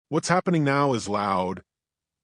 What's happening now is loud.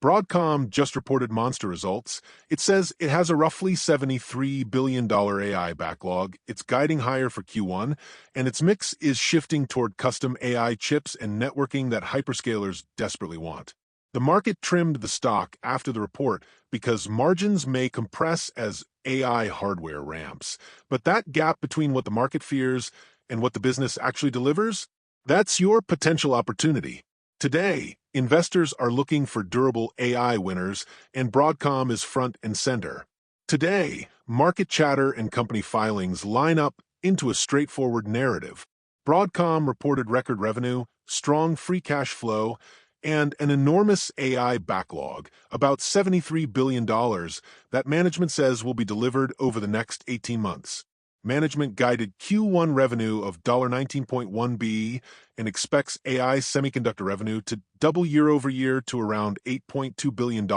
Broadcom just reported monster results. It says it has a roughly $73 billion AI backlog. It's guiding higher for Q1, and its mix is shifting toward custom AI chips and networking that hyperscalers desperately want. The market trimmed the stock after the report because margins may compress as AI hardware ramps. But that gap between what the market fears and what the business actually delivers, that's your potential opportunity. Today, investors are looking for durable AI winners, and Broadcom is front and center. Today, market chatter and company filings line up into a straightforward narrative. Broadcom reported record revenue, strong free cash flow, and an enormous AI backlog, about $73 billion, that management says will be delivered over the next 18 months. Management guided Q1 revenue of $19.1 billion and expects AI semiconductor revenue to double year-over-year to around $8.2 billion,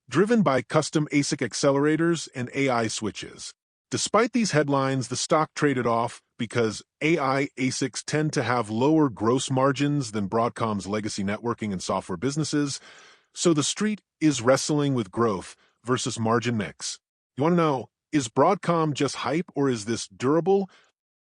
driven by custom ASIC accelerators and AI switches. Despite these headlines, the stock traded off because AI ASICs tend to have lower gross margins than Broadcom's legacy networking and software businesses, so the street is wrestling with growth versus margin mix. You want to know, is Broadcom just hype or is this durable?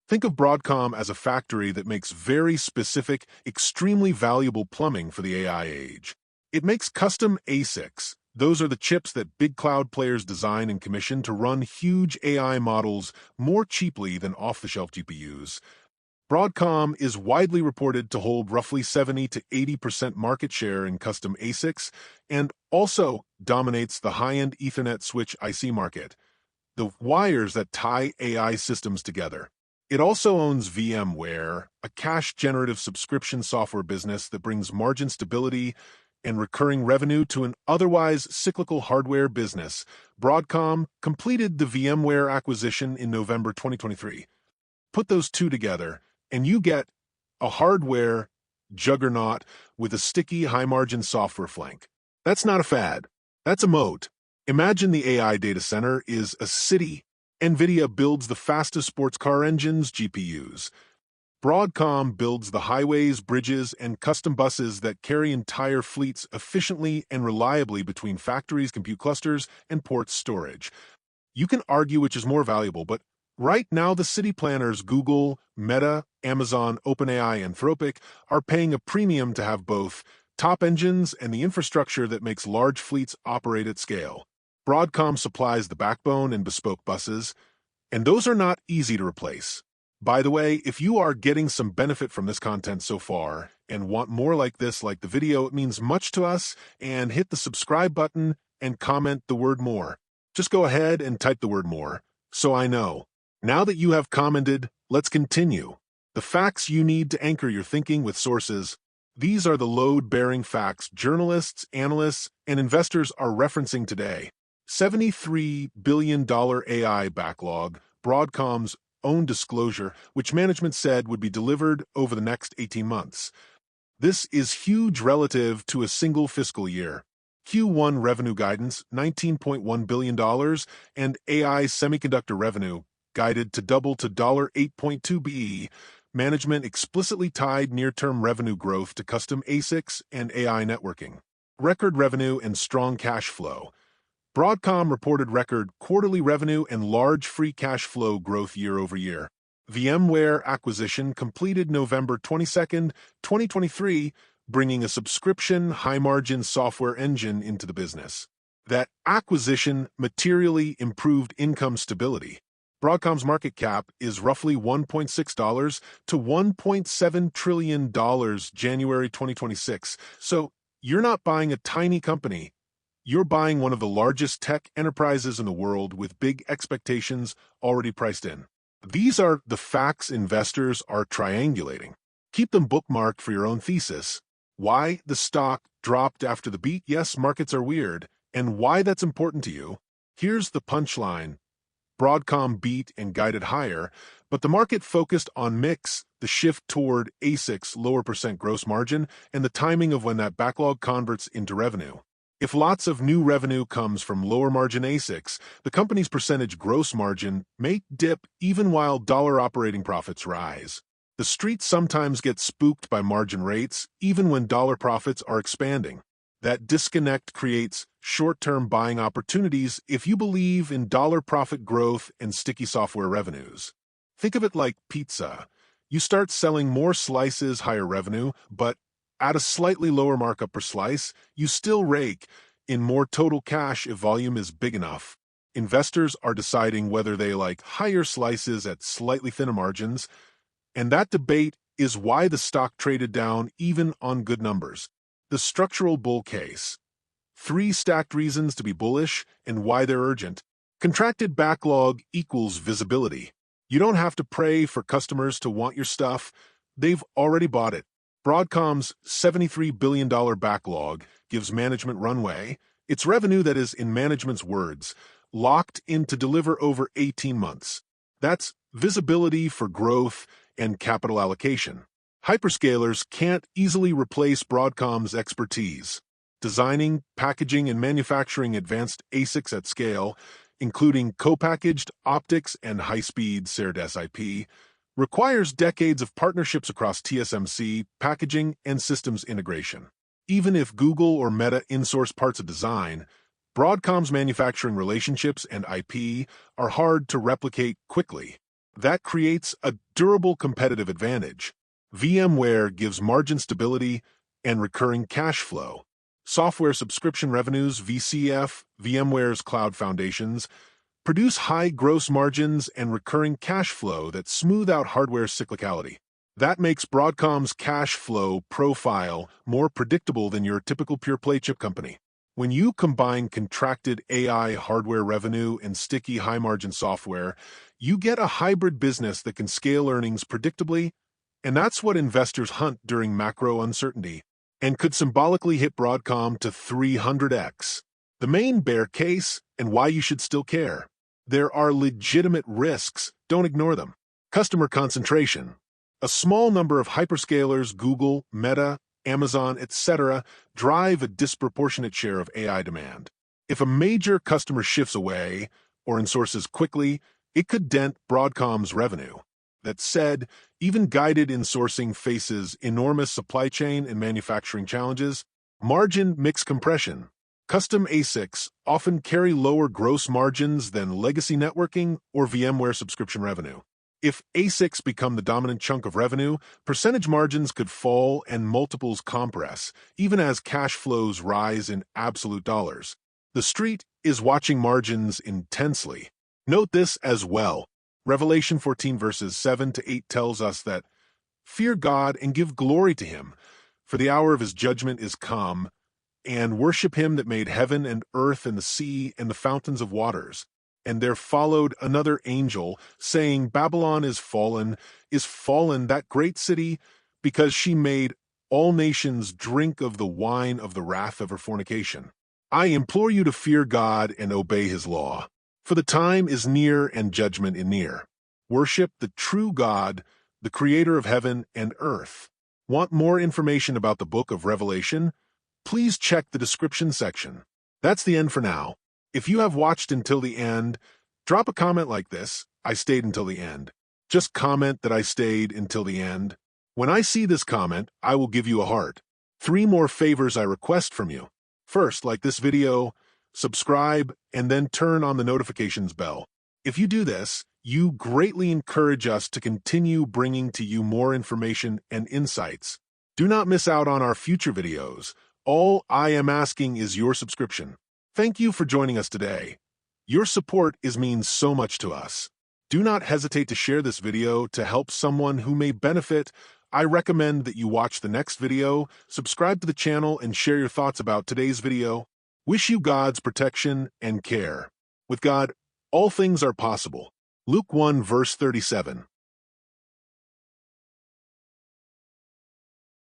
Think of Broadcom as a factory that makes very specific, extremely valuable plumbing for the AI age. It makes custom ASICs. Those are the chips that big cloud players design and commission to run huge AI models more cheaply than off-the-shelf GPUs. Broadcom is widely reported to hold roughly 70 to 80% market share in custom ASICs and also dominates the high-end Ethernet switch IC market, the wires that tie AI systems together. It also owns VMware, a cash-generative subscription software business that brings margin stability and recurring revenue to an otherwise cyclical hardware business. Broadcom completed the VMware acquisition in November 2023. Put those two together, and you get a hardware juggernaut with a sticky, high-margin software flank. That's not a fad. That's a moat. Imagine the AI data center is a city. NVIDIA builds the fastest sports car engines, GPUs. Broadcom builds the highways, bridges, and custom buses that carry entire fleets efficiently and reliably between factories, compute clusters, and port storage. You can argue which is more valuable, but right now the city planners Google, Meta, Amazon, OpenAI, and Anthropic are paying a premium to have both top engines and the infrastructure that makes large fleets operate at scale. Broadcom supplies the backbone and bespoke buses, and those are not easy to replace. By the way, if you are getting some benefit from this content so far and want more like this, like the video, it means much to us, and hit the subscribe button and comment the word more. Just go ahead and type the word more, so I know. Now that you have commented, let's continue. The facts you need to anchor your thinking with sources. These are the load-bearing facts journalists, analysts, and investors are referencing today. $73 billion AI backlog, Broadcom's own disclosure, which management said would be delivered over the next 18 months. This is huge relative to a single fiscal year. Q1 revenue guidance, $19.1 billion, and AI semiconductor revenue guided to double to $8.2 billion. Management explicitly tied near-term revenue growth to custom ASICs and AI networking. Record revenue and strong cash flow. Broadcom reported record quarterly revenue and large free cash flow growth year-over-year. VMware acquisition completed November 22, 2023, bringing a subscription, high-margin software engine into the business. That acquisition materially improved income stability. Broadcom's market cap is roughly $1.6 to $1.7 trillion January 2026, so you're not buying a tiny company. You're buying one of the largest tech enterprises in the world with big expectations already priced in. These are the facts investors are triangulating. Keep them bookmarked for your own thesis. Why the stock dropped after the beat? Yes, markets are weird. And why that's important to you? Here's the punchline. Broadcom beat and guided higher, but the market focused on mix, the shift toward ASICs, lower percent gross margin, and the timing of when that backlog converts into revenue. If lots of new revenue comes from lower margin ASICs, the company's percentage gross margin may dip even while dollar operating profits rise. The street sometimes gets spooked by margin rates, even when dollar profits are expanding. That disconnect creates short-term buying opportunities if you believe in dollar profit growth and sticky software revenues. Think of it like pizza. You start selling more slices, higher revenue, but at a slightly lower markup per slice, you still rake in more total cash if volume is big enough. Investors are deciding whether they like higher slices at slightly thinner margins, and that debate is why the stock traded down even on good numbers. The structural bull case. 3 stacked reasons to be bullish and why they're urgent. Contracted backlog equals visibility. You don't have to pray for customers to want your stuff. They've already bought it. Broadcom's $73 billion backlog gives management runway. It's revenue that is, in management's words, locked in to deliver over 18 months. That's visibility for growth and capital allocation. Hyperscalers can't easily replace Broadcom's expertise. Designing, packaging, and manufacturing advanced ASICs at scale, including co-packaged optics and high-speed SerDes IP, requires decades of partnerships across TSMC, packaging, and systems integration. Even if Google or Meta insource parts of design, Broadcom's manufacturing relationships and IP are hard to replicate quickly. That creates a durable competitive advantage. VMware gives margin stability and recurring cash flow. Software subscription revenues, VCF, VMware's cloud foundations, produce high gross margins and recurring cash flow that smooth out hardware cyclicality. That makes Broadcom's cash flow profile more predictable than your typical pure-play chip company. When you combine contracted AI hardware revenue and sticky high-margin software, you get a hybrid business that can scale earnings predictably, and that's what investors hunt during macro uncertainty, and could symbolically hit Broadcom to 300x. The main bear case, and why you should still care. There are legitimate risks, don't ignore them. Customer concentration. A small number of hyperscalers, Google, Meta, Amazon, etc., drive a disproportionate share of AI demand. If a major customer shifts away or insources quickly, it could dent Broadcom's revenue. That said, even guided insourcing faces enormous supply chain and manufacturing challenges. Margin mix compression. Custom ASICs often carry lower gross margins than legacy networking or VMware subscription revenue. If ASICs become the dominant chunk of revenue, percentage margins could fall and multiples compress, even as cash flows rise in absolute dollars. The street is watching margins intensely. Note this as well. Revelation 14 verses 7 to 8 tells us that, "Fear God and give glory to him, for the hour of his judgment is come, and worship him that made heaven and earth and the sea and the fountains of waters." And there followed another angel, saying, "Babylon is fallen, that great city, because she made all nations drink of the wine of the wrath of her fornication. I implore you to fear God and obey his law. For the time is near and judgment is near. Worship the true God, the creator of heaven and earth." Want more information about the book of Revelation? Please check the description section. That's the end for now. If you have watched until the end, drop a comment like this: "I stayed until the end." Just comment that I stayed until the end. When I see this comment, I will give you a heart. 3 more favors I request from you. First, like this video, subscribe, and then turn on the notifications bell. If you do this, you greatly encourage us to continue bringing to you more information and insights. Do not miss out on our future videos. All I am asking is your subscription. Thank you for joining us today. Your support means so much to us. Do not hesitate to share this video to help someone who may benefit. I recommend that you watch the next video, subscribe to the channel, and share your thoughts about today's video. Wish you God's protection and care. With God, all things are possible. Luke 1 verse 37.